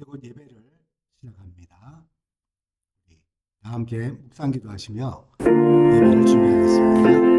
이제 곧 예배를 시작합니다. 우리 다 함께 묵상 기도하시며 예배를 준비하겠습니다.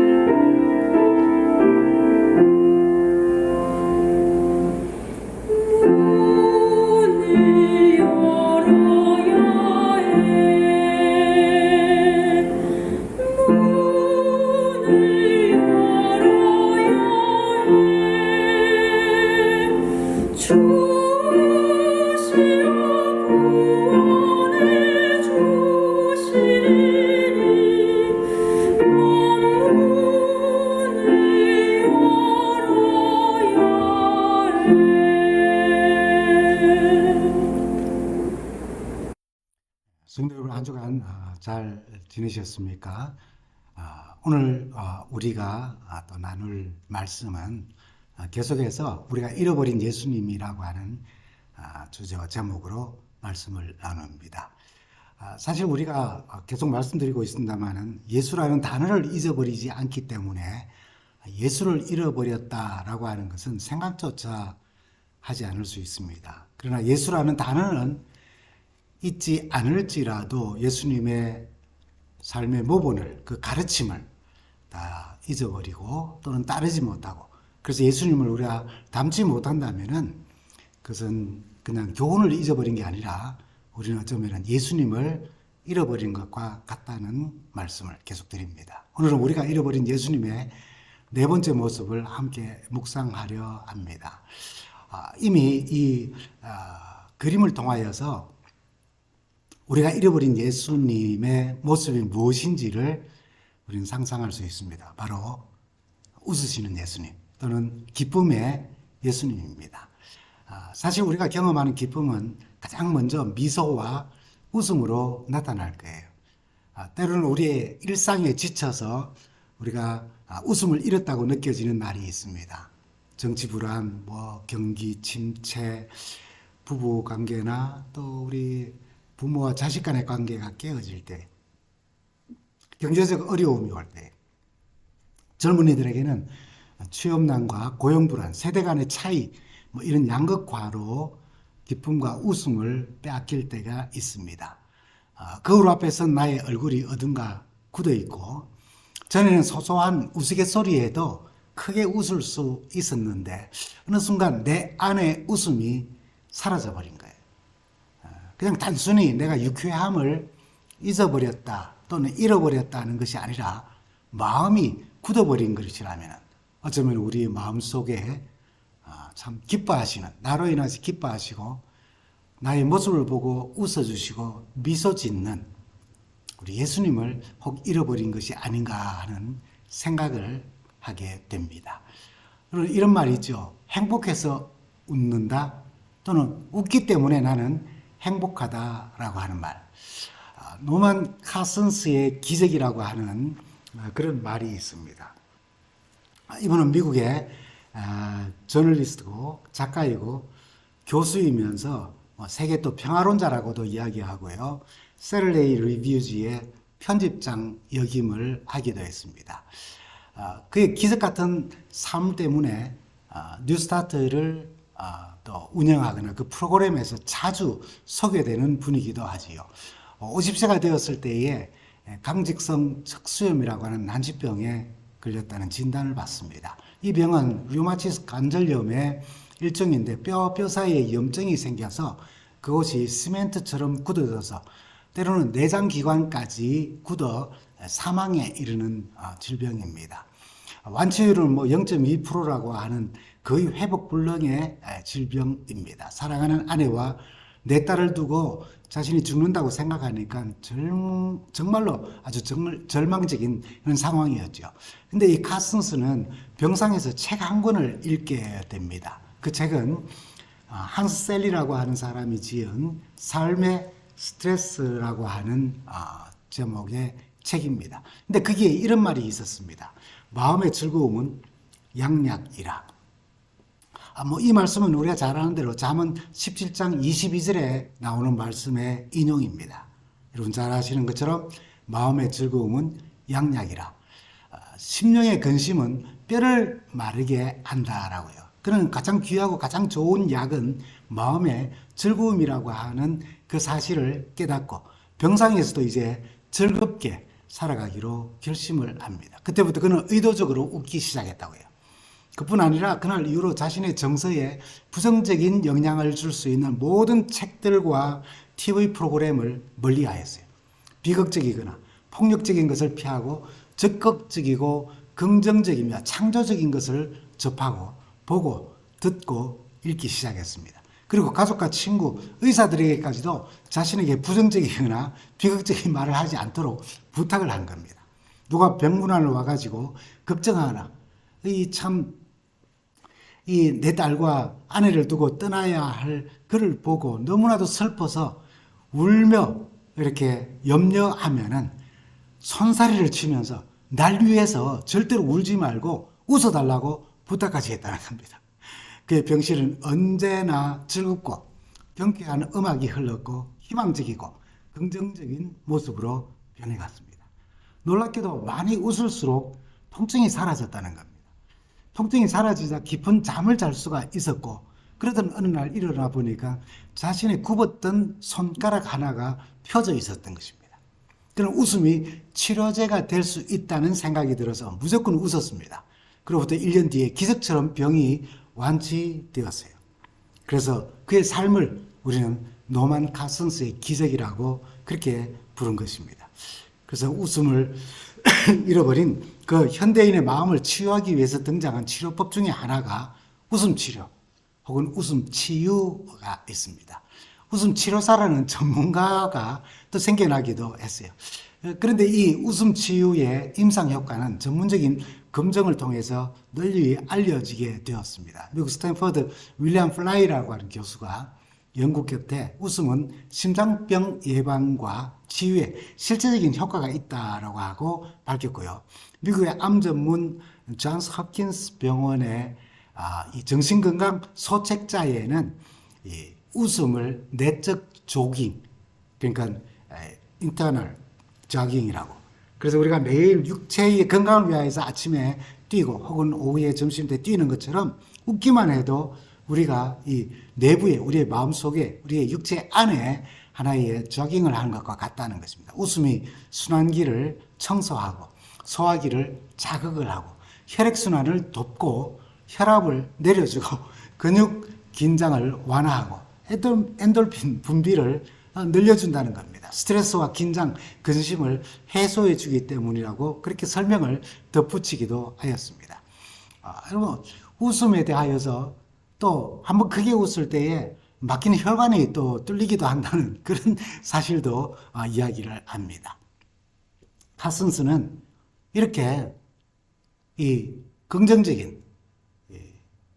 성도 여러분, 한 주간 잘 지내셨습니까? 오늘 우리가 또 나눌 말씀은 계속해서 우리가 잃어버린 예수님이라고 하는 주제와 제목으로 말씀을 나눕니다. 사실 우리가 계속 말씀드리고 있습니다만은 예수라는 단어를 잊어버리지 않기 때문에 예수를 잃어버렸다라고 하는 것은 생각조차 하지 않을 수 있습니다. 그러나 예수라는 단어는 잊지 않을지라도 예수님의 삶의 모본을, 그 가르침을 다 잊어버리고 또는 따르지 못하고, 그래서 예수님을 우리가 닮지 못한다면은 그것은 그냥 교훈을 잊어버린 게 아니라 우리는 어쩌면 예수님을 잃어버린 것과 같다는 말씀을 계속 드립니다. 오늘은 우리가 잃어버린 예수님의 네 번째 모습을 함께 묵상하려 합니다. 이미 이 그림을 통하여서 우리가 잃어버린 예수님의 모습이 무엇인지를 우리는 상상할 수 있습니다. 바로 웃으시는 예수님 또는 기쁨의 예수님입니다. 사실 우리가 경험하는 기쁨은 가장 먼저 미소와 웃음으로 나타날 거예요. 때로는 우리의 일상에 지쳐서 우리가 웃음을 잃었다고 느껴지는 날이 있습니다. 정치 불안, 경기 침체, 부부 관계나 또 우리 부모와 자식 간의 관계가 깨어질 때, 경제적 어려움이 올 때, 젊은이들에게는 취업난과 고용불안, 세대 간의 차이, 이런 양극화로 기쁨과 웃음을 빼앗길 때가 있습니다. 거울 앞에서 나의 얼굴이 어딘가 굳어 있고, 전에는 소소한 우스갯소리에도 크게 웃을 수 있었는데 어느 순간 내 안의 웃음이 사라져 버린 거예요. 그냥 단순히 내가 유쾌함을 잊어버렸다 또는 잃어버렸다는 것이 아니라 마음이 굳어버린 것이라면 어쩌면 우리 마음속에 참 기뻐하시는, 나로 인해서 기뻐하시고 나의 모습을 보고 웃어주시고 미소 짓는 우리 예수님을 혹 잃어버린 것이 아닌가 하는 생각을 하게 됩니다. 이런 말이 있죠. 행복해서 웃는다 또는 웃기 때문에 나는 행복하다라고 하는 말. 노만 카슨스의 기적이라고 하는 그런 말이 있습니다. 이분은 미국의 저널리스트고 작가이고 교수이면서 세계 또 평화론자라고도 이야기하고요. 세럴데이 리뷰즈의 편집장 역임을 하기도 했습니다. 그의 기적 같은 삶 때문에 뉴스타트를 또 운영하거나 그 프로그램에서 자주 소개되는 분이기도 하지요. 50세가 되었을 때에 강직성 척수염이라고 하는 난치병에 걸렸다는 진단을 받습니다. 이 병은 류마티스 관절염의 일종인데 뼈 사이에 염증이 생겨서 그곳이 시멘트처럼 굳어져서 때로는 내장기관까지 굳어 사망에 이르는 질병입니다. 완치율은 0.2%라고 하는 거의 회복불능의 질병입니다. 사랑하는 아내와 네 딸을 두고 자신이 죽는다고 생각하니까 정말로 아주 절망적인 그런 상황이었죠. 근데 이 카슨스는 병상에서 책 한 권을 읽게 됩니다. 그 책은 한스 셀리라고 하는 사람이 지은 삶의 스트레스라고 하는 제목의 책입니다. 근데 거기에 이런 말이 있었습니다. 마음의 즐거움은 양약이라. 이 말씀은 우리가 잘 아는 대로 잠언 17장 22절에 나오는 말씀의 인용입니다. 여러분 잘 아시는 것처럼 마음의 즐거움은 양약이라. 심령의 근심은 뼈를 마르게 한다라고요. 그는 가장 귀하고 가장 좋은 약은 마음의 즐거움이라고 하는 그 사실을 깨닫고 병상에서도 이제 즐겁게 살아가기로 결심을 합니다. 그때부터 그는 의도적으로 웃기 시작했다고 해요. 그뿐 아니라 그날 이후로 자신의 정서에 부정적인 영향을 줄 수 있는 모든 책들과 TV 프로그램을 멀리하였어요. 비극적이거나 폭력적인 것을 피하고 적극적이고 긍정적이며 창조적인 것을 접하고 보고 듣고 읽기 시작했습니다. 그리고 가족과 친구, 의사들에게까지도 자신에게 부정적이거나 비극적인 말을 하지 않도록 부탁을 한 겁니다. 누가 병문안을 와가지고 걱정하나 내 딸과 아내를 두고 떠나야 할 그를 보고 너무나도 슬퍼서 울며 이렇게 염려하면은 손사래를 치면서 날 위해서 절대로 울지 말고 웃어달라고 부탁까지 했다는 겁니다. 그의 병실은 언제나 즐겁고 경쾌한 음악이 흘렀고 희망적이고 긍정적인 모습으로 변해갔습니다. 놀랍게도 많이 웃을수록 통증이 사라졌다는 겁니다. 통증이 사라지자 깊은 잠을 잘 수가 있었고 그러던 어느 날 일어나 보니까 자신의 굽었던 손가락 하나가 펴져 있었던 것입니다. 그는 웃음이 치료제가 될 수 있다는 생각이 들어서 무조건 웃었습니다. 그로부터 1년 뒤에 기적처럼 병이 완치되었어요. 그래서 그의 삶을 우리는 노만 카슨스의 기적이라고 그렇게 부른 것입니다. 그래서 웃음을 잃어버린 그 현대인의 마음을 치유하기 위해서 등장한 치료법 중에 하나가 웃음 치료 혹은 웃음 치유가 있습니다. 웃음 치료사라는 전문가가 또 생겨나기도 했어요. 그런데 이 웃음 치유의 임상 효과는 전문적인 검증을 통해서 널리 알려지게 되었습니다. 미국 스탠퍼드 윌리엄 플라이라고 하는 교수가 영국 곁에 웃음은 심장병 예방과 치유에 실제적인 효과가 있다라고 하고 밝혔고요. 미국의 암 전문 존스 홉킨스 병원의 이 정신건강 소책자에는 이 웃음을 내적 조깅, 그러니까 인터널 조깅이라고. 그래서 우리가 매일 육체의 건강을 위하여서 아침에 뛰고 혹은 오후에 점심 때 뛰는 것처럼 웃기만 해도 우리가 이 내부에 우리의 마음속에 우리의 육체 안에 하나의 조깅을 하는 것과 같다는 것입니다. 웃음이 순환기를 청소하고 소화기를 자극을 하고 혈액순환을 돕고 혈압을 내려주고 근육 긴장을 완화하고 엔돌핀 분비를 늘려준다는 겁니다. 스트레스와 긴장, 근심을 해소해 주기 때문이라고 그렇게 설명을 덧붙이기도 하였습니다. 여러분, 웃음에 대하여서 또 한번 크게 웃을 때에 막히는 혈관이 또 뚫리기도 한다는 그런 사실도 이야기를 합니다. 카슨스는 이렇게 이 긍정적인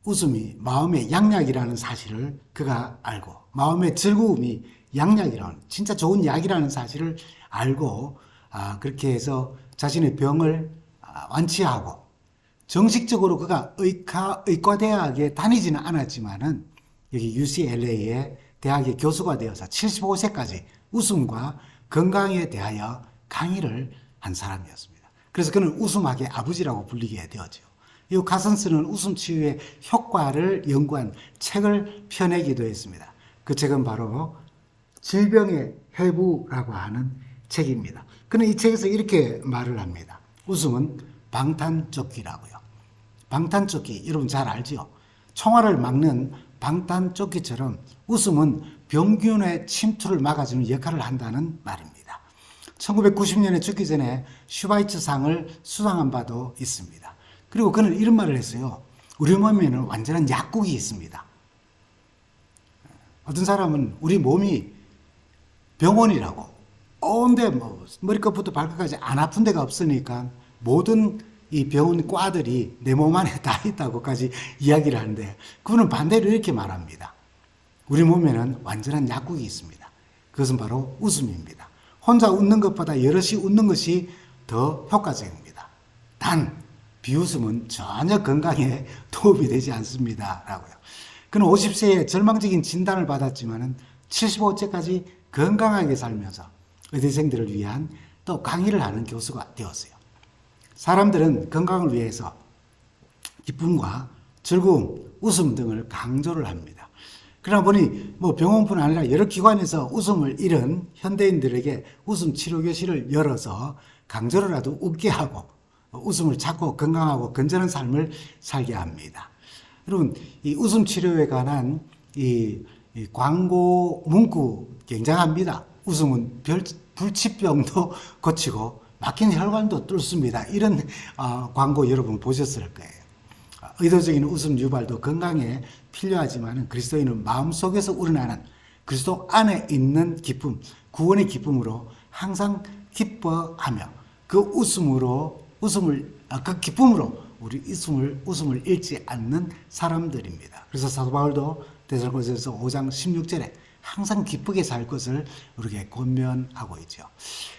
웃음이 마음의 양약이라는 사실을 그가 알고 마음의 즐거움이 양약이라는 진짜 좋은 약이라는 사실을 알고 그렇게 해서 자신의 병을 완치하고 정식적으로 그가 의과대학에 다니지는 않았지만은 여기 UCLA의 대학의 교수가 되어서 75세까지 웃음과 건강에 대하여 강의를 한 사람이었습니다. 그래서 그는 웃음학의 아버지라고 불리게 되었죠. 이 카슨스는 웃음 치유의 효과를 연구한 책을 펴내기도 했습니다. 그 책은 바로 질병의 해부라고 하는 책입니다. 그는 이 책에서 이렇게 말을 합니다. 웃음은 방탄조끼라고요. 방탄조끼 여러분 잘 알죠? 총알을 막는 방탄조끼처럼 웃음은 병균의 침투를 막아주는 역할을 한다는 말입니다. 1990년에 죽기 전에 슈바이처상을 수상한 바도 있습니다. 그리고 그는 이런 말을 했어요. 우리 몸에는 완전한 약국이 있습니다. 어떤 사람은 우리 몸이 병원이라고 온데 머리끝부터 발끝까지 안 아픈 데가 없으니까 모든 이 병원 과들이 내 몸 안에 다 있다고까지 이야기를 하는데 그분은 반대로 이렇게 말합니다. 우리 몸에는 완전한 약국이 있습니다. 그것은 바로 웃음입니다. 혼자 웃는 것보다 여럿이 웃는 것이 더 효과적입니다. 단 비웃음은 전혀 건강에 도움이 되지 않습니다. 라고요. 그는 50세에 절망적인 진단을 받았지만 75세까지 건강하게 살면서 의대생들을 위한 또 강의를 하는 교수가 되었어요. 사람들은 건강을 위해서 기쁨과 즐거움, 웃음 등을 강조를 합니다. 그러나 보니 뭐 병원뿐 아니라 여러 기관에서 웃음을 잃은 현대인들에게 웃음 치료 교실을 열어서 강제로라도 웃게 하고 웃음을 찾고 건강하고 건전한 삶을 살게 합니다. 여러분, 이 웃음 치료에 관한 이 광고 문구 굉장합니다. 웃음은 불치병도 고치고 막힌 혈관도 뚫습니다. 이런 광고 여러분 보셨을 거예요. 의도적인 웃음 유발도 건강에 필요하지만 그리스도인은 마음속에서 우러나는 그리스도 안에 있는 기쁨, 구원의 기쁨으로 항상 기뻐하며 그 기쁨으로 우리 웃음을 잃지 않는 사람들입니다. 그래서 사도 바울도 데살로니가서 5장 16절에 항상 기쁘게 살 것을 우리에게 권면하고 있죠.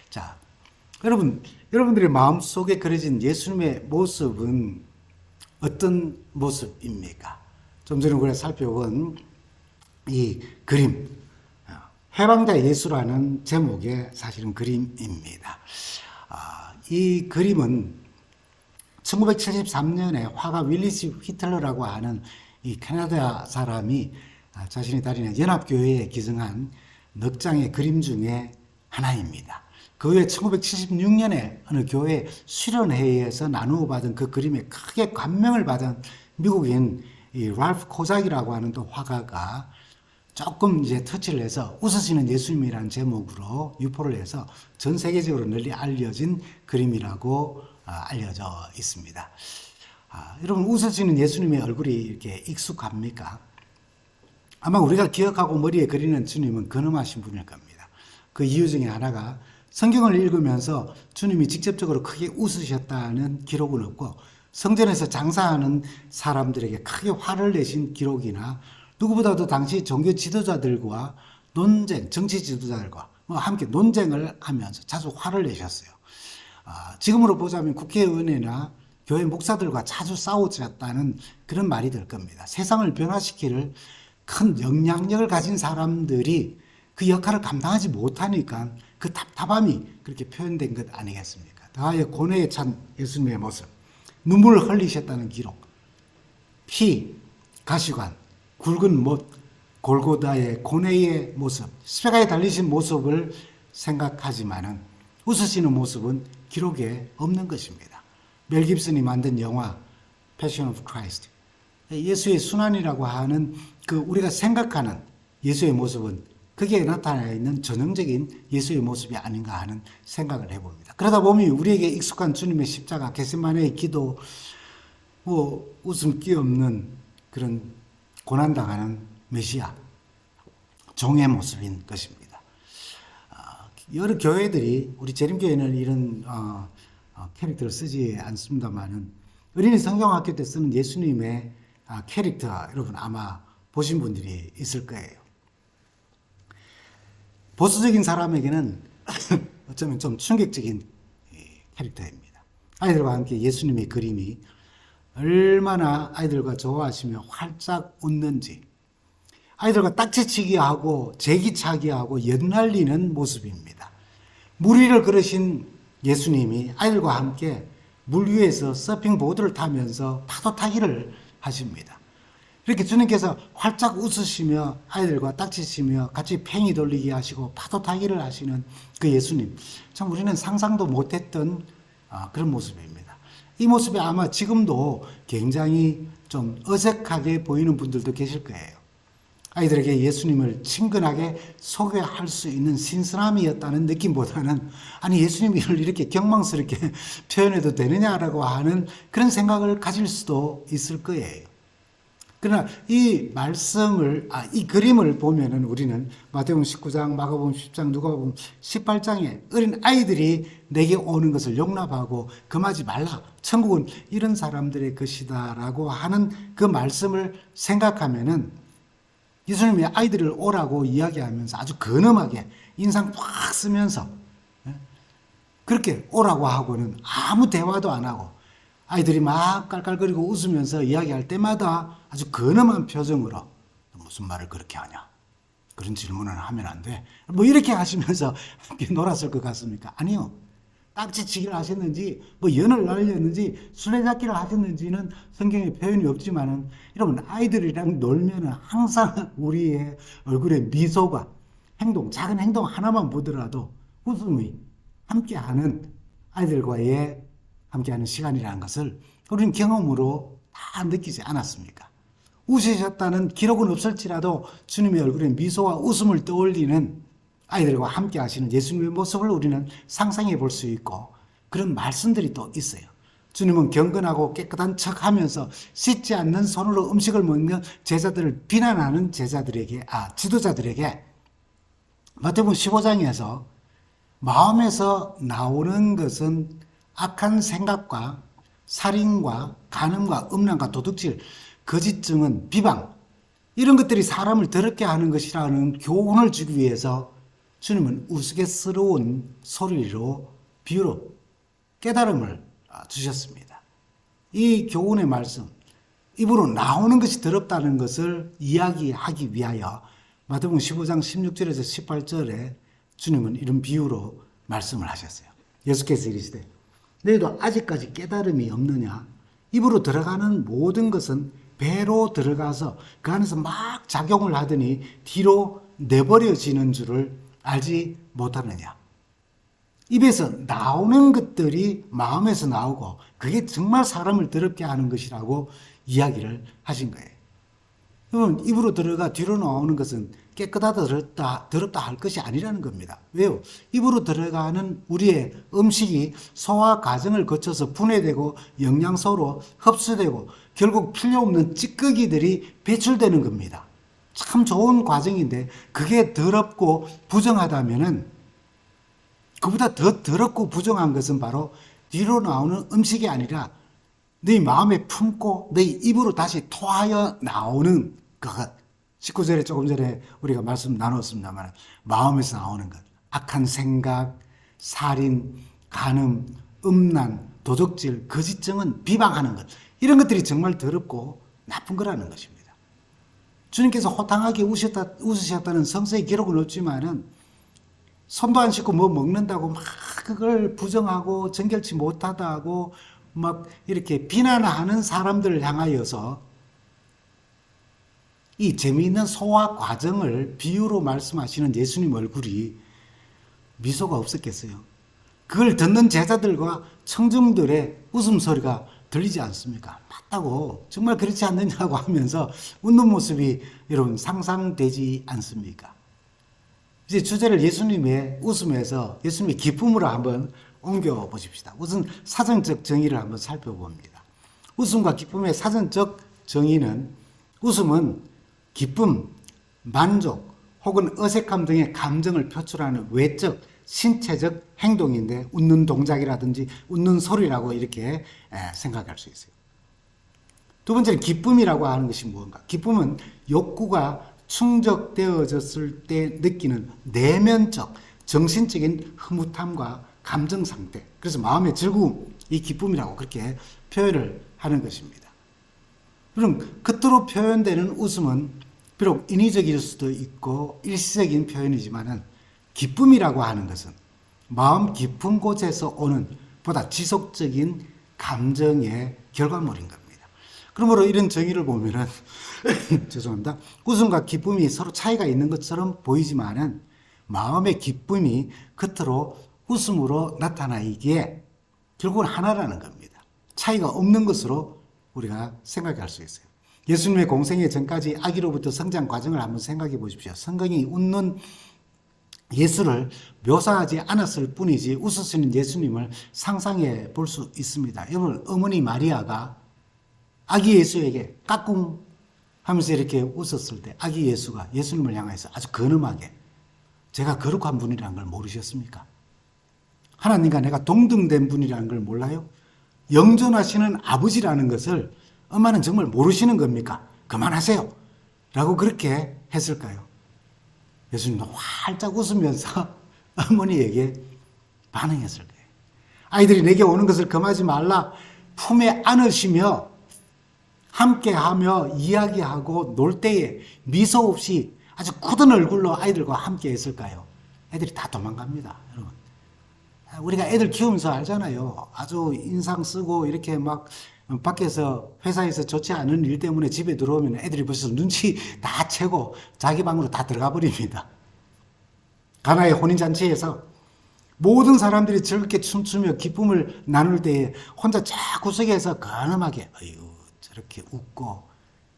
자, 여러분들의 마음속에 그려진 예수님의 모습은 어떤 모습입니까? 좀 전에 우리가 살펴본 이 그림, 해방자 예수라는 제목의 사실은 그림입니다. 이 그림은 1973년에 화가 윌리스 휘틀러라고 하는 이 캐나다 사람이 자신이 다니는 연합교회에 기증한 넉 장의 그림 중에 하나입니다. 그 후에 1976년에 어느 교회 수련회에서 나누어 받은 그 그림에 크게 감명을 받은 미국인 이 랄프 코작이라고 하는 또 화가가 조금 이제 터치를 해서 웃으시는 예수님이라는 제목으로 유포를 해서 전 세계적으로 널리 알려진 그림이라고 알려져 있습니다. 여러분, 웃으시는 예수님의 얼굴이 이렇게 익숙합니까? 아마 우리가 기억하고 머리에 그리는 주님은 근엄하신 분일 겁니다. 그 이유 중에 하나가 성경을 읽으면서 주님이 직접적으로 크게 웃으셨다는 기록은 없고 성전에서 장사하는 사람들에게 크게 화를 내신 기록이나 누구보다도 당시 종교 지도자들과 정치 지도자들과 함께 논쟁을 하면서 자주 화를 내셨어요. 지금으로 보자면 국회의원이나 교회 목사들과 자주 싸우셨다는 그런 말이 될 겁니다. 세상을 변화시킬 큰 영향력을 가진 사람들이 그 역할을 감당하지 못하니까 그 답답함이 그렇게 표현된 것 아니겠습니까? 다의 고뇌에 찬 예수님의 모습, 눈물을 흘리셨다는 기록, 피, 가시관, 굵은 못, 골고다의 고뇌의 모습, 십자가에 달리신 모습을 생각하지만은 웃으시는 모습은 기록에 없는 것입니다. 멜 깁슨이 만든 영화 Passion of Christ, 예수의 순환이라고 하는 그 우리가 생각하는 예수의 모습은 거기에 나타나 있는 전형적인 예수의 모습이 아닌가 하는 생각을 해봅니다. 그러다 보면 우리에게 익숙한 주님의 십자가, 겟세마네의 기도, 웃음기 없는 그런 고난당하는 메시아, 종의 모습인 것입니다. 여러 교회들이, 우리 재림교회는 이런 캐릭터를 쓰지 않습니다만은 어린이 성경학교 때 쓰는 예수님의 캐릭터 여러분 아마 보신 분들이 있을 거예요. 보수적인 사람에게는 어쩌면 좀 충격적인 캐릭터입니다. 아이들과 함께 예수님의 그림이 얼마나 아이들과 좋아하시며 활짝 웃는지, 아이들과 딱지치기 하고 제기차기 하고 연날리는 모습입니다. 물 위를 걸으신 예수님이 아이들과 함께 물 위에서 서핑보드를 타면서 파도 타기를 하십니다. 이렇게 주님께서 활짝 웃으시며 아이들과 딱지치며 같이 팽이 돌리기 하시고 파도 타기를 하시는 그 예수님, 참 우리는 상상도 못했던 그런 모습입니다. 이 모습이 아마 지금도 굉장히 좀 어색하게 보이는 분들도 계실 거예요. 아이들에게 예수님을 친근하게 소개할 수 있는 신선함이었다는 느낌보다는 아니 예수님이 이렇게 경망스럽게 표현해도 되느냐라고 하는 그런 생각을 가질 수도 있을 거예요. 그러나 이 말씀을, 이 그림을 보면은 우리는 마태복음 19장, 마가복음 10장, 누가복음 18장에 어린 아이들이 내게 오는 것을 용납하고 금하지 말라. 천국은 이런 사람들의 것이다라고 하는 그 말씀을 생각하면은 예수님이 아이들을 오라고 이야기하면서 아주 근엄하게 인상 팍 쓰면서 그렇게 오라고 하고는 아무 대화도 안 하고 아이들이 막 깔깔거리고 웃으면서 이야기할 때마다 아주 근엄한 표정으로 무슨 말을 그렇게 하냐? 그런 질문을 하면 안 돼. 뭐 이렇게 하시면서 함께 놀았을 것 같습니까? 아니요. 딱지치기를 하셨는지 뭐 연을 날렸는지 술래잡기를 하셨는지는 성경에 표현이 없지만은 여러분 아이들이랑 놀면은 항상 우리의 얼굴에 미소가 행동, 작은 행동 하나만 보더라도 웃음이 함께하는 아이들과의 함께하는 시간이라는 것을 우리는 경험으로 다 느끼지 않았습니까? 웃으셨다는 기록은 없을지라도 주님의 얼굴에 미소와 웃음을 떠올리는 아이들과 함께 하시는 예수님의 모습을 우리는 상상해 볼 수 있고 그런 말씀들이 또 있어요. 주님은 경건하고 깨끗한 척 하면서 씻지 않는 손으로 음식을 먹는 제자들을 비난하는 지도자들에게 마태복음 15장에서 마음에서 나오는 것은 악한 생각과 살인과 간음과 음란과 도둑질, 거짓증언, 비방 이런 것들이 사람을 더럽게 하는 것이라는 교훈을 주기 위해서 주님은 우스갯스러운 소리로 비유로 깨달음을 주셨습니다. 이 교훈의 말씀, 입으로 나오는 것이 더럽다는 것을 이야기하기 위하여 마태복음 15장 16절에서 18절에 주님은 이런 비유로 말씀을 하셨어요. 예수께서 이르시되 너희도 아직까지 깨달음이 없느냐? 입으로 들어가는 모든 것은 배로 들어가서 그 안에서 막 작용을 하더니 뒤로 내버려지는 줄을 알지 못하느냐? 입에서 나오는 것들이 마음에서 나오고 그게 정말 사람을 더럽게 하는 것이라고 이야기를 하신 거예요. 여러분, 입으로 들어가 뒤로 나오는 것은 깨끗하다 더럽다 할 것이 아니라는 겁니다. 왜요? 입으로 들어가는 우리의 음식이 소화 과정을 거쳐서 분해되고 영양소로 흡수되고 결국 필요 없는 찌꺼기들이 배출되는 겁니다. 참 좋은 과정인데 그게 더럽고 부정하다면은 그보다 더 더럽고 부정한 것은 바로 뒤로 나오는 음식이 아니라 너희 마음에 품고 너희 입으로 다시 토하여 나오는 그것. 19절에 조금 전에 우리가 말씀 나눴습니다만 마음에서 나오는 것. 악한 생각, 살인, 간음, 음란, 도둑질, 거짓증언, 비방하는 것. 이런 것들이 정말 더럽고 나쁜 거라는 것입니다. 주님께서 호탕하게 웃으셨다는 성서의 기록은 없지만은 손도 안 씻고 뭐 먹는다고 막 그걸 부정하고 정결치 못하다고 막 이렇게 비난하는 사람들을 향하여서 이 재미있는 소화 과정을 비유로 말씀하시는 예수님 얼굴이 미소가 없었겠어요. 그걸 듣는 제자들과 청중들의 웃음소리가 들리지 않습니까? 맞다고 정말 그렇지 않느냐고 하면서 웃는 모습이 여러분 상상되지 않습니까? 이제 주제를 예수님의 웃음에서 예수님의 기쁨으로 한번 옮겨 보십시다. 우선 사전적 정의를 한번 살펴봅니다. 웃음과 기쁨의 사전적 정의는 웃음은 기쁨, 만족 혹은 어색함 등의 감정을 표출하는 외적, 신체적 행동인데 웃는 동작이라든지 웃는 소리라고 이렇게 생각할 수 있어요. 두 번째는 기쁨이라고 하는 것이 무언가? 기쁨은 욕구가 충족되어졌을 때 느끼는 내면적, 정신적인 흐뭇함과 감정 상태. 그래서 마음의 즐거움, 이 기쁨이라고 그렇게 표현을 하는 것입니다. 그럼 겉으로 표현되는 웃음은 비록 인위적일 수도 있고 일시적인 표현이지만은 기쁨이라고 하는 것은 마음 깊은 곳에서 오는 보다 지속적인 감정의 결과물인 겁니다. 그러므로 이런 정의를 보면은 죄송합니다. 웃음과 기쁨이 서로 차이가 있는 것처럼 보이지만은 마음의 기쁨이 겉으로 웃음으로 나타나기에 결국은 하나라는 겁니다. 차이가 없는 것으로 우리가 생각할 수 있어요. 예수님의 공생애 전까지 아기로부터 성장 과정을 한번 생각해 보십시오. 성경이 웃는 예수를 묘사하지 않았을 뿐이지 웃으시는 예수님을 상상해 볼 수 있습니다. 여러분, 어머니 마리아가 아기 예수에게 까꿍 하면서 이렇게 웃었을 때 아기 예수가 예수님을 향해서 아주 근엄하게 제가 거룩한 분이라는 걸 모르셨습니까? 하나님과 내가 동등된 분이라는 걸 몰라요? 영존하시는 아버지라는 것을 엄마는 정말 모르시는 겁니까? 그만하세요. 라고 그렇게 했을까요? 예수님도 활짝 웃으면서 어머니에게 반응했을 거예요. 아이들이 내게 오는 것을 금하지 말라 품에 안으시며 함께하며 이야기하고 놀 때에 미소 없이 아주 굳은 얼굴로 아이들과 함께 했을까요? 애들이 다 도망갑니다. 여러분. 우리가 애들 키우면서 알잖아요. 아주 인상 쓰고 이렇게 막 밖에서 회사에서 좋지 않은 일 때문에 집에 들어오면 애들이 벌써 눈치 다 채고 자기 방으로 다 들어가 버립니다. 가나의 혼인잔치에서 모든 사람들이 즐겁게 춤추며 기쁨을 나눌 때에 혼자 쫙 구석에서 근엄하게 어휴 저렇게 웃고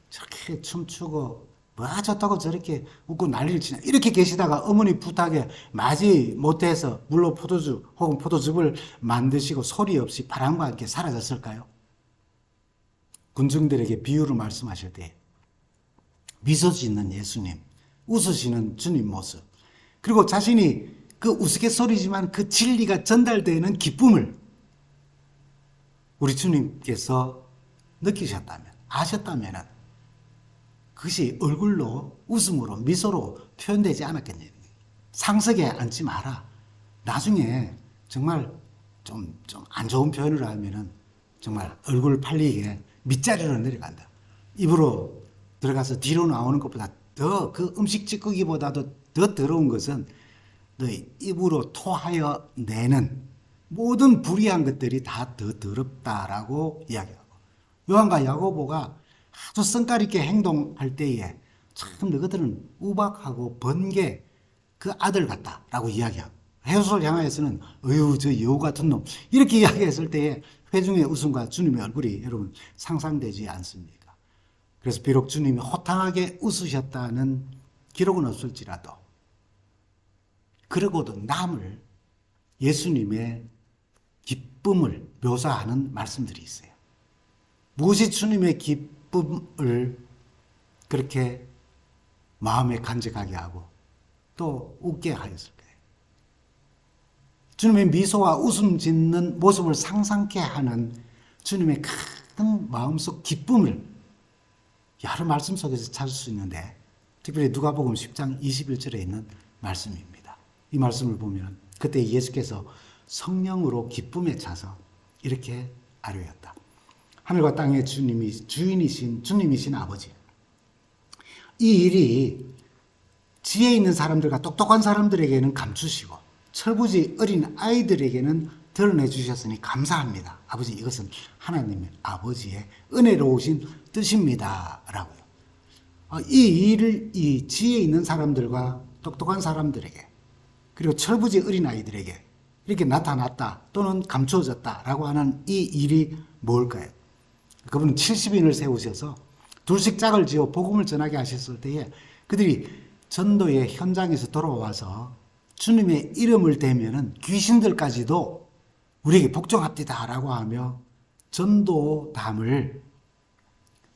저렇게 춤추고 뭐 좋다고 저렇게 웃고 난리를 치냐 이렇게 계시다가 어머니 부탁에 맞이 못해서 물로 포도주 혹은 포도즙을 만드시고 소리 없이 바람과 함께 사라졌을까요? 군중들에게 비유를 말씀하실 때 미소 짓는 예수님, 웃으시는 주님 모습, 그리고 자신이 그 우스갯소리지만 그 진리가 전달되는 기쁨을 우리 주님께서 느끼셨다면, 아셨다면 그것이 얼굴로, 웃음으로, 미소로 표현되지 않았겠냐는 거예요. 상석에 앉지 마라. 나중에 정말 좀 안 좋은 표현을 하면은 정말 얼굴 팔리게 밑자리로 내려간다. 입으로 들어가서 뒤로 나오는 것보다 더 그 음식 찌꺼기보다도 더 더러운 것은 너 입으로 토하여 내는 모든 불의한 것들이 다 더 더럽다라고 이야기하고, 요한과 야고보가 아주 성깔 있게 행동할 때에 참 너희들은 우박하고 번개 그 아들 같다라고 이야기하고, 헤롯을 향하여서는 어휴 저 여우 같은 놈 이렇게 이야기했을 때에 회중의 웃음과 주님의 얼굴이 여러분 상상되지 않습니까? 그래서 비록 주님이 호탕하게 웃으셨다는 기록은 없을지라도 그러고도 남을 예수님의 기쁨을 묘사하는 말씀들이 있어요. 무엇이 주님의 기쁨을 그렇게 마음에 간직하게 하고 또 웃게 하였을까요? 주님의 미소와 웃음 짓는 모습을 상상케 하는 주님의 큰 마음속 기쁨을 여러 말씀 속에서 찾을 수 있는데, 특별히 누가복음 10장 21절에 있는 말씀입니다. 이 말씀을 보면 그때 예수께서 성령으로 기쁨에 차서 이렇게 아뢰었다. 하늘과 땅의 주인이신 주님이신 아버지, 이 일이 지혜 있는 사람들과 똑똑한 사람들에게는 감추시고 철부지 어린 아이들에게는 드러내 주셨으니 감사합니다. 아버지, 이것은 하나님의 아버지의 은혜로우신 뜻입니다. 라고요. 이 일을 이 지혜 있는 사람들과 똑똑한 사람들에게, 그리고 철부지 어린 아이들에게 이렇게 나타났다 또는 감추어졌다라고 하는 이 일이 뭘까요? 그분은 70인을 세우셔서 둘씩 짝을 지어 복음을 전하게 하셨을 때에 그들이 전도의 현장에서 돌아와서 주님의 이름을 대면은 귀신들까지도 우리에게 복종합디다라고 하며 전도담을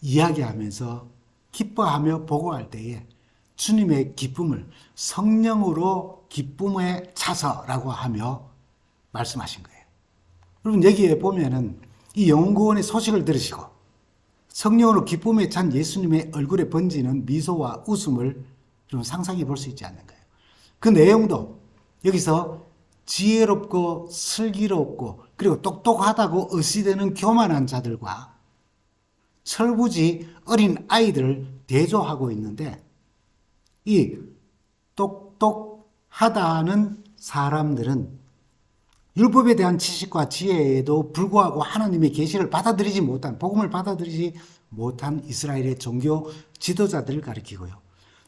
이야기하면서 기뻐하며 보고할 때에 주님의 기쁨을 성령으로 기쁨에 차서라고 하며 말씀하신 거예요. 여러분 여기에 보면은 이 영혼구원의 소식을 들으시고 성령으로 기쁨에 찬 예수님의 얼굴에 번지는 미소와 웃음을 좀 상상해 볼 수 있지 않는가요? 그 내용도 여기서 지혜롭고 슬기롭고 그리고 똑똑하다고 의시되는 교만한 자들과 철부지 어린 아이들을 대조하고 있는데, 이 똑똑하다는 사람들은 율법에 대한 지식과 지혜에도 불구하고 하나님의 계시를 받아들이지 못한, 복음을 받아들이지 못한 이스라엘의 종교 지도자들을 가리키고요.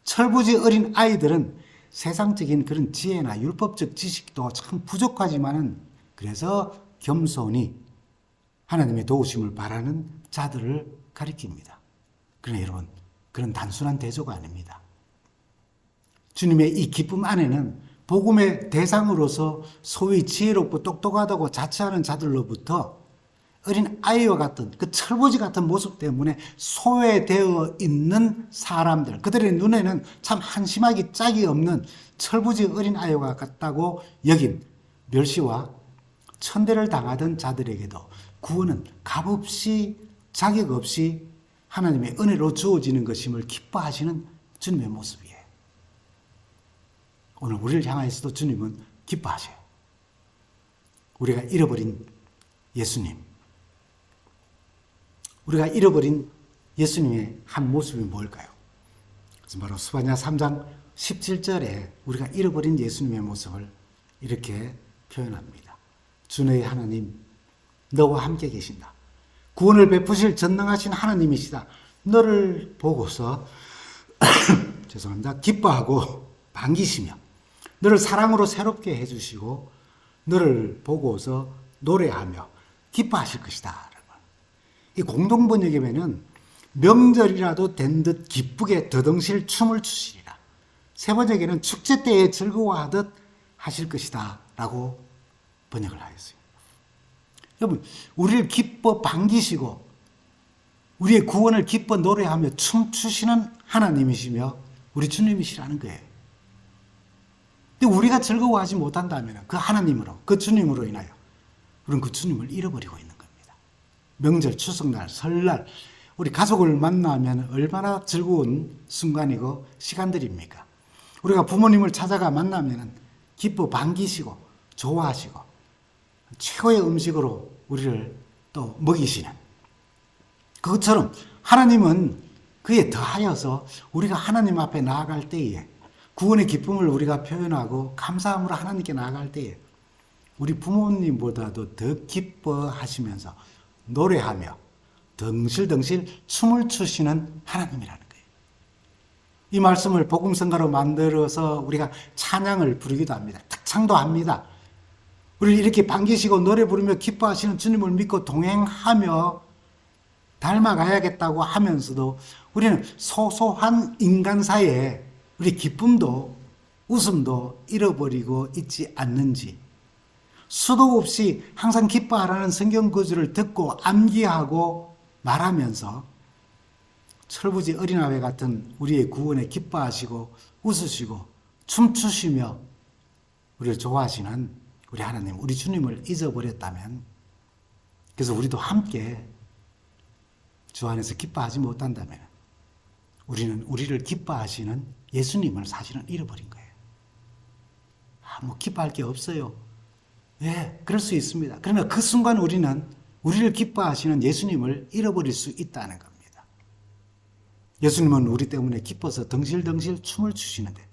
철부지 어린 아이들은 세상적인 그런 지혜나 율법적 지식도 참 부족하지만은 그래서 겸손히 하나님의 도우심을 바라는 자들을 가리킵니다. 그러나 여러분, 그런 단순한 대조가 아닙니다. 주님의 이 기쁨 안에는 복음의 대상으로서 소위 지혜롭고 똑똑하다고 자처하는 자들로부터 어린 아이와 같은 그 철부지 같은 모습 때문에 소외되어 있는 사람들, 그들의 눈에는 참 한심하기 짝이 없는 철부지 어린 아이와 같다고 여긴 멸시와 천대를 당하던 자들에게도 구원은 값없이 자격 없이 하나님의 은혜로 주어지는 것임을 기뻐하시는 주님의 모습이에요. 오늘 우리를 향하여서도 주님은 기뻐하셔요. 우리가 잃어버린 예수님, 우리가 잃어버린 예수님의 한 모습이 뭘까요? 그래서 바로 스바냐 3장 17절에 우리가 잃어버린 예수님의 모습을 이렇게 표현합니다. 주 너의 하나님 너와 함께 계신다. 구원을 베푸실 전능하신 하나님이시다. 너를 보고서 죄송합니다. 기뻐하고 반기시며 너를 사랑으로 새롭게 해주시고 너를 보고서 노래하며 기뻐하실 것이다. 이 공동번역에 보면 명절이라도 된 듯 기쁘게 더덩실 춤을 추시리라. 세 번역에는 축제 때에 즐거워하듯 하실 것이다 라고 번역을 하였어요. 여러분, 우리를 기뻐 반기시고 우리의 구원을 기뻐 노래하며 춤추시는 하나님이시며 우리 주님이시라는 거예요. 근데 우리가 즐거워하지 못한다면 그 하나님으로, 그 주님으로 인하여 우리는 그 주님을 잃어버리고 있는 겁니다. 명절, 추석날, 설날 우리 가족을 만나면 얼마나 즐거운 순간이고 시간들입니까? 우리가 부모님을 찾아가 만나면 기뻐 반기시고 좋아하시고 최고의 음식으로 우리를 또 먹이시는 그것처럼 하나님은 그에 더하여서 우리가 하나님 앞에 나아갈 때에 구원의 기쁨을 우리가 표현하고 감사함으로 하나님께 나아갈 때에 우리 부모님보다도 더 기뻐하시면서 노래하며 덩실덩실 춤을 추시는 하나님이라는 거예요. 이 말씀을 복음성가로 만들어서 우리가 찬양을 부르기도 합니다. 특창도 합니다. 우리를 이렇게 반기시고 노래 부르며 기뻐하시는 주님을 믿고 동행하며 닮아가야겠다고 하면서도 우리는 소소한 인간사이에 우리 기쁨도 웃음도 잃어버리고 있지 않는지 수도 없이 항상 기뻐하라는 성경 구절을 듣고 암기하고 말하면서 철부지 어린아이 같은 우리의 구원에 기뻐하시고 웃으시고 춤추시며 우리를 좋아하시는 우리 하나님, 우리 주님을 잊어버렸다면 그래서 우리도 함께 주 안에서 기뻐하지 못한다면 우리는 우리를 기뻐하시는 예수님을 사실은 잃어버린 거예요. 뭐 기뻐할 게 없어요. 예, 그럴 수 있습니다. 그러나 그 순간 우리는 우리를 기뻐하시는 예수님을 잃어버릴 수 있다는 겁니다. 예수님은 우리 때문에 기뻐서 덩실덩실 춤을 추시는데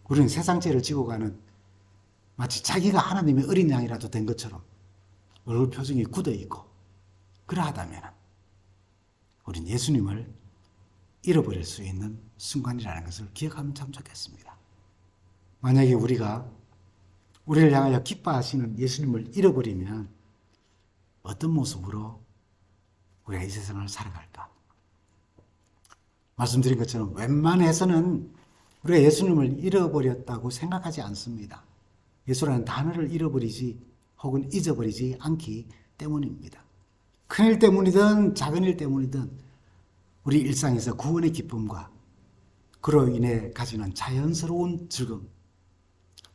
우리는 세상죄를 지고 가는 마치 자기가 하나님의 어린 양이라도 된 것처럼 얼굴 표정이 굳어 있고 그러하다면 우린 예수님을 잃어버릴 수 있는 순간이라는 것을 기억하면 참 좋겠습니다. 만약에 우리가 우리를 향하여 기뻐하시는 예수님을 잃어버리면 어떤 모습으로 우리가 이 세상을 살아갈까? 말씀드린 것처럼 웬만해서는 우리가 예수님을 잃어버렸다고 생각하지 않습니다. 예수라는 단어를 잃어버리지 혹은 잊어버리지 않기 때문입니다. 큰일 때문이든 작은 일 때문이든 우리 일상에서 구원의 기쁨과 그로 인해 가지는 자연스러운 즐거움,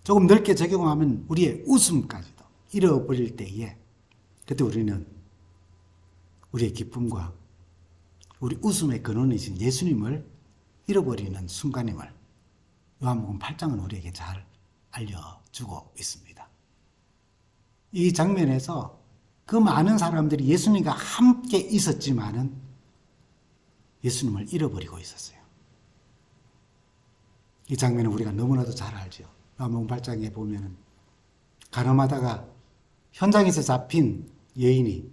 조금 넓게 적용하면 우리의 웃음까지도 잃어버릴 때에 그때 우리는 우리의 기쁨과 우리 웃음의 근원이신 예수님을 잃어버리는 순간임을 요한복음 8장은 우리에게 잘 알려주고 있습니다. 이 장면에서 그 많은 사람들이 예수님과 함께 있었지만은 예수님을 잃어버리고 있었어요. 이 장면은 우리가 너무나도 잘 알죠. 요한복음 8장에 보면은 가늠하다가 현장에서 잡힌 여인이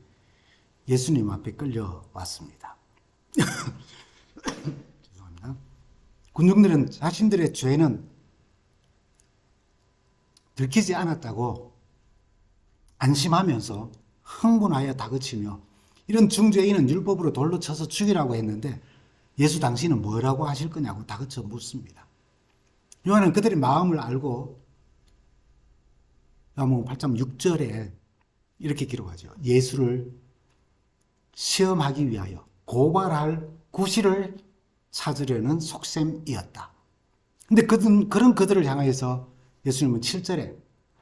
예수님 앞에 끌려왔습니다. 죄송합니다. 군중들은 자신들의 죄는 들키지 않았다고 안심하면서 흥분하여 다그치며 이런 중죄인은 율법으로 돌로 쳐서 죽이라고 했는데 예수 당신은 뭐라고 하실 거냐고 다그쳐 묻습니다. 요한은 그들의 마음을 알고 요한복음 8장 6절에 이렇게 기록하죠. 예수를 시험하기 위하여 고발할 구실을 찾으려는 속셈이었다. 근데 그런 그들을 향해서 예수님은 7절에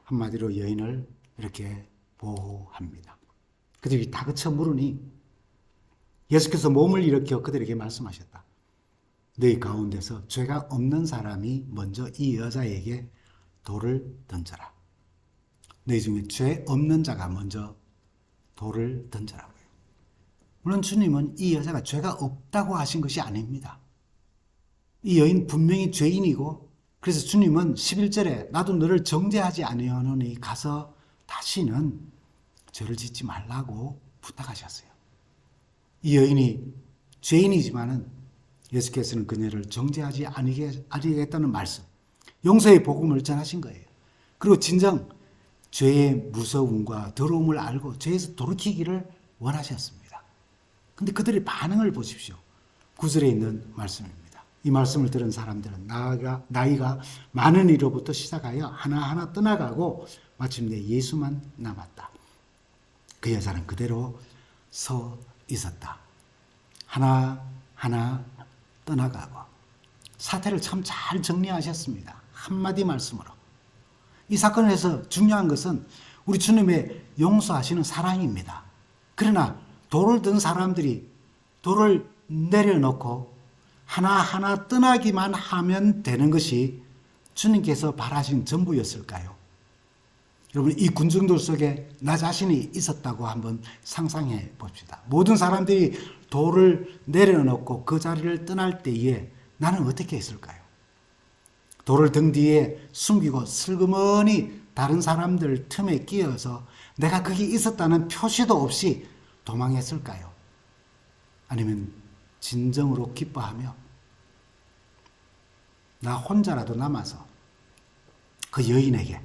한마디로 여인을 이렇게 보호합니다. 그들이 다그쳐 물으니 예수께서 몸을 일으켜 그들에게 말씀하셨다. 너희 가운데서 죄가 없는 사람이 먼저 이 여자에게 돌을 던져라. 너희 중에 죄 없는 자가 먼저 돌을 던져라고요. 물론 주님은 이 여자가 죄가 없다고 하신 것이 아닙니다. 이 여인 분명히 죄인이고 그래서 주님은 11절에 나도 너를 정죄하지 아니하노니 가서 다시는 죄를 짓지 말라고 부탁하셨어요. 이 여인이 죄인이지만은 예수께서는 그녀를 정죄하지 아니겠다는 말씀, 용서의 복음을 전하신 거예요. 그리고 진정 죄의 무서움과 더러움을 알고 죄에서 돌이키기를 원하셨습니다. 근데 그들의 반응을 보십시오. 9절에 있는 말씀입니다. 이 말씀을 들은 사람들은 나이가 많은 이로부터 시작하여 하나하나 떠나가고 마침내 예수만 남았다. 그 여자는 그대로 서 있었다. 하나하나 떠나가고. 사태를 참 잘 정리하셨습니다. 한마디 말씀으로. 이 사건에서 중요한 것은 우리 주님의 용서하시는 사랑입니다. 그러나 돌을 든 사람들이 돌을 내려놓고 하나하나 떠나기만 하면 되는 것이 주님께서 바라신 전부였을까요? 여러분, 이 군중들 속에 나 자신이 있었다고 한번 상상해 봅시다. 모든 사람들이 돌을 내려놓고 그 자리를 떠날 때에 나는 어떻게 했을까요? 돌을 등 뒤에 숨기고 슬그머니 다른 사람들 틈에 끼어서 내가 거기 있었다는 표시도 없이 도망했을까요? 아니면 진정으로 기뻐하며 나 혼자라도 남아서 그 여인에게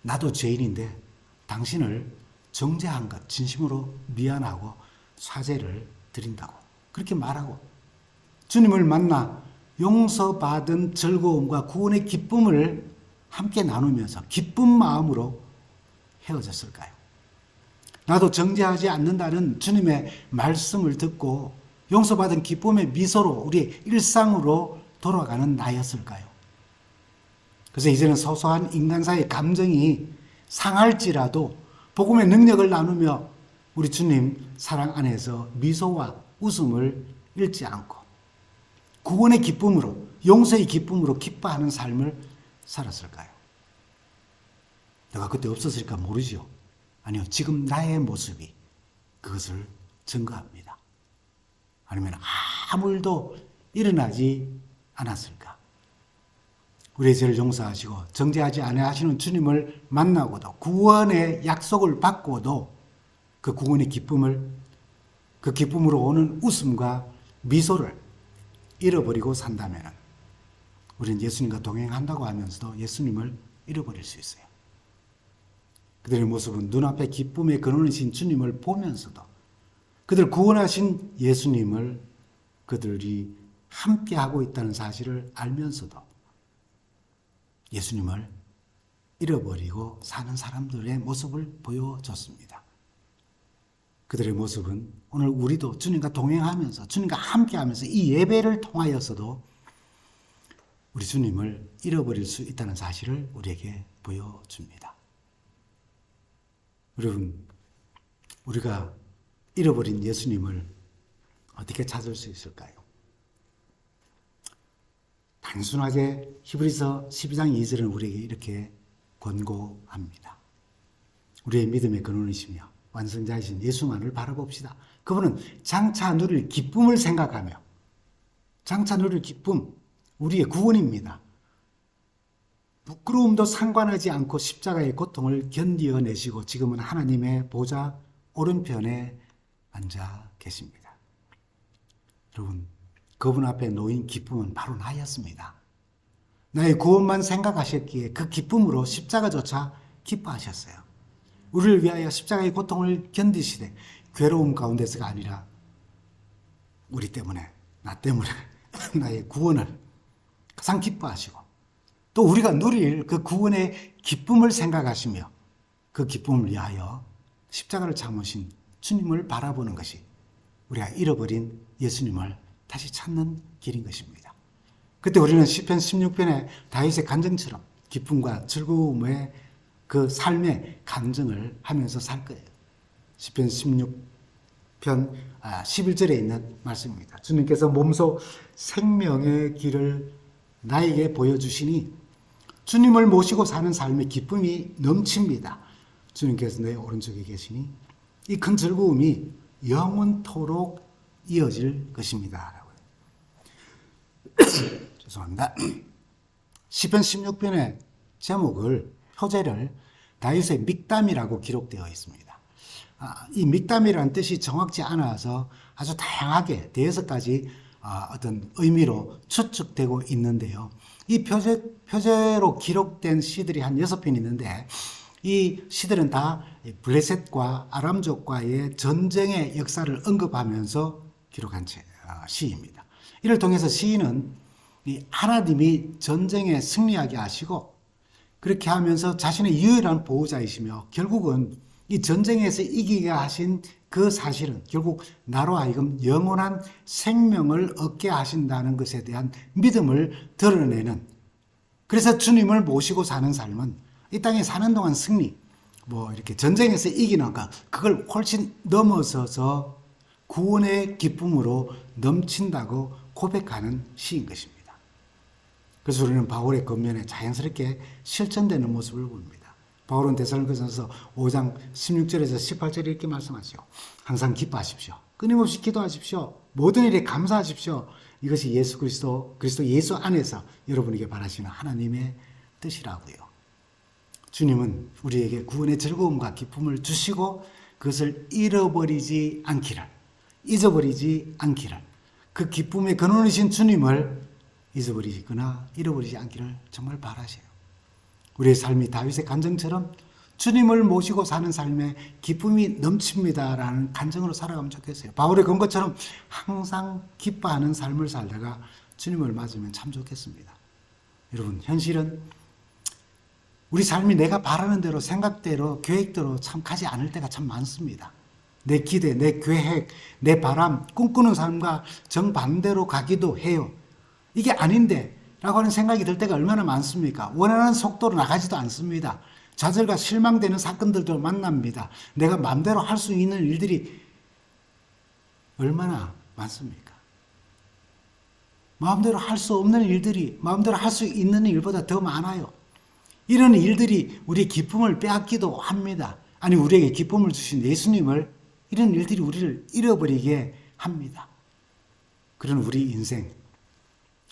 나도 죄인인데 당신을 정죄한 것 진심으로 미안하고 사죄를 드린다고 그렇게 말하고 주님을 만나 용서받은 즐거움과 구원의 기쁨을 함께 나누면서 기쁜 마음으로 헤어졌을까요? 나도 정죄하지 않는다는 주님의 말씀을 듣고 용서받은 기쁨의 미소로 우리의 일상으로 돌아가는 나였을까요? 그래서 이제는 소소한 인간사의 감정이 상할지라도 복음의 능력을 나누며 우리 주님 사랑 안에서 미소와 웃음을 잃지 않고 구원의 기쁨으로 용서의 기쁨으로 기뻐하는 삶을 살았을까요? 내가 그때 없었을까 모르죠. 아니요, 지금 나의 모습이 그것을 증거합니다. 아니면 아무 일도 일어나지 않았을까? 우리의 죄를 용서하시고 정죄하지 아니하시는 주님을 만나고도 구원의 약속을 받고도 그 구원의 기쁨을 그 기쁨으로 오는 웃음과 미소를 잃어버리고 산다면 우리는 예수님과 동행한다고 하면서도 예수님을 잃어버릴 수 있어요. 그들의 모습은 눈앞에 기쁨의 근원이신 주님을 보면서도 그들 구원하신 예수님을 그들이 함께하고 있다는 사실을 알면서도 예수님을 잃어버리고 사는 사람들의 모습을 보여줬습니다. 그들의 모습은 오늘 우리도 주님과 동행하면서 주님과 함께하면서 이 예배를 통하여서도 우리 주님을 잃어버릴 수 있다는 사실을 우리에게 보여줍니다. 여러분, 우리가 잃어버린 예수님을 어떻게 찾을 수 있을까요? 단순하게 히브리서 12장 2절은 우리에게 이렇게 권고합니다. 우리의 믿음의 근원이시며 완성자이신 예수만을 바라봅시다. 그분은 장차 누릴 기쁨을 생각하며 장차 누릴 기쁨, 우리의 구원입니다. 부끄러움도 상관하지 않고 십자가의 고통을 견디어내시고 지금은 하나님의 보좌 오른편에 앉아 계십니다. 여러분, 그분 앞에 놓인 기쁨은 바로 나였습니다. 나의 구원만 생각하셨기에 그 기쁨으로 십자가조차 기뻐하셨어요. 우리를 위하여 십자가의 고통을 견디시되 괴로움 가운데서가 아니라 우리 때문에, 나 때문에 나의 구원을 가장 기뻐하시고 또 우리가 누릴 그 구원의 기쁨을 생각하시며 그 기쁨을 위하여 십자가를 참으신 주님을 바라보는 것이 우리가 잃어버린 예수님을 다시 찾는 길인 것입니다. 그때 우리는 시편 16편의 다윗의 간증처럼 기쁨과 즐거움의 그 삶의 간증을 하면서 살 거예요. 시편 16편 11절에 있는 말씀입니다. 주님께서 몸소 생명의 길을 나에게 보여주시니 주님을 모시고 사는 삶의 기쁨이 넘칩니다. 주님께서 내 오른쪽에 계시니 이 큰 즐거움이 영원토록 이어질 것입니다. 죄송합니다. 시편 16편의 제목을, 표제를 다윗의 믹담이라고 기록되어 있습니다. 이 믹담이라는 뜻이 정확치 않아서 아주 다양하게 대여섯 가지 어떤 의미로 추측되고 있는데요. 이 표제로 기록된 시들이 한 6편 있는데 이 시들은 다 블레셋과 아람족과의 전쟁의 역사를 언급하면서 기록한 시입니다. 이를 통해서 시인은 하나님이 전쟁에 승리하게 하시고 그렇게 하면서 자신의 유일한 보호자이시며 결국은 이 전쟁에서 이기게 하신 그 사실은 결국 나로 하여금 영원한 생명을 얻게 하신다는 것에 대한 믿음을 드러내는, 그래서 주님을 모시고 사는 삶은 이 땅에 사는 동안 승리, 이렇게 전쟁에서 이기는 것, 그걸 훨씬 넘어서서 구원의 기쁨으로 넘친다고 고백하는 시인 것입니다. 그래서 우리는 바울의 겉면에 자연스럽게 실천되는 모습을 봅니다. 바울은 데살로니가전서 5장 16절에서 18절에 이렇게 말씀하시죠. 항상 기뻐하십시오. 끊임없이 기도하십시오. 모든 일에 감사하십시오. 이것이 예수 그리스도 예수 안에서 여러분에게 바라시는 하나님의 뜻이라고요. 주님은 우리에게 구원의 즐거움과 기쁨을 주시고 그것을 잊어버리지 않기를, 그 기쁨의 근원이신 주님을 잊어버리거나 잃어버리지 않기를 정말 바라세요. 우리의 삶이 다윗의 간증처럼 주님을 모시고 사는 삶에 기쁨이 넘칩니다라는 간증으로 살아가면 좋겠어요. 바울의 근거처럼 항상 기뻐하는 삶을 살다가 주님을 맞으면 참 좋겠습니다. 여러분, 현실은 우리 삶이 내가 바라는 대로, 생각대로, 계획대로 참 가지 않을 때가 참 많습니다. 내 기대, 내 계획, 내 바람, 꿈꾸는 삶과 정반대로 가기도 해요. 이게 아닌데 라고 하는 생각이 들 때가 얼마나 많습니까? 원하는 속도로 나가지도 않습니다. 좌절과 실망되는 사건들도 만납니다. 내가 마음대로 할 수 있는 일들이 얼마나 많습니까? 마음대로 할 수 없는 일들이 마음대로 할 수 있는 일보다 더 많아요. 이런 일들이 우리의 기쁨을 빼앗기도 합니다. 아니, 우리에게 기쁨을 주신 예수님을, 이런 일들이 우리를 잃어버리게 합니다. 그런 우리 인생,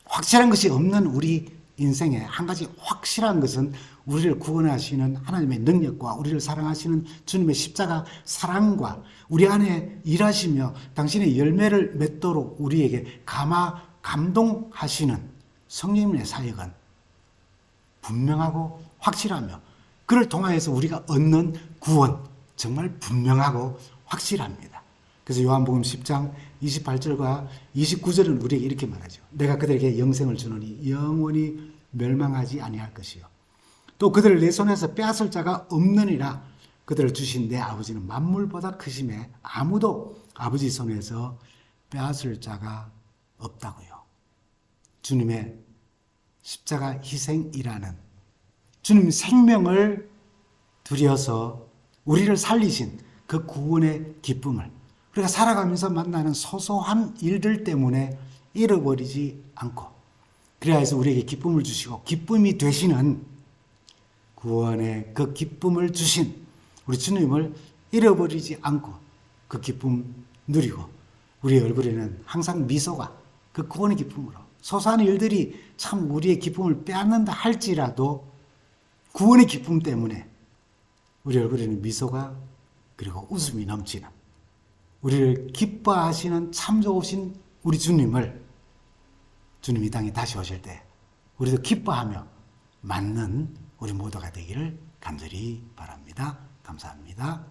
확실한 것이 없는 우리 인생에 한 가지 확실한 것은 우리를 구원하시는 하나님의 능력과 우리를 사랑하시는 주님의 십자가 사랑과 우리 안에 일하시며 당신의 열매를 맺도록 우리에게 감동하시는 성령님의 사역은 분명하고 확실하며 그를 통하여서 우리가 얻는 구원 정말 분명하고 확실합니다. 그래서 요한복음 10장 28절과 29절은 우리에게 이렇게 말하죠. 내가 그들에게 영생을 주노니 영원히 멸망하지 아니할 것이요. 또 그들을 내 손에서 빼앗을 자가 없느니라. 그들을 주신 내 아버지는 만물보다 크심에 아무도 아버지 손에서 빼앗을 자가 없다고요. 주님의 십자가 희생이라는, 주님 생명을 들여서 우리를 살리신 그 구원의 기쁨을 우리가 살아가면서 만나는 소소한 일들 때문에 잃어버리지 않고, 그래야 해서 우리에게 기쁨을 주시고 기쁨이 되시는 구원의 그 기쁨을 주신 우리 주님을 잃어버리지 않고 그 기쁨 누리고 우리의 얼굴에는 항상 미소가 그 구원의 기쁨으로, 소소한 일들이 참 우리의 기쁨을 빼앗는다 할지라도 구원의 기쁨 때문에 우리 얼굴에는 미소가 그리고 웃음이 넘치는, 우리를 기뻐하시는 참 좋으신 우리 주님을, 주님 이 땅에 다시 오실 때 우리도 기뻐하며 맞는 우리 모두가 되기를 간절히 바랍니다. 감사합니다.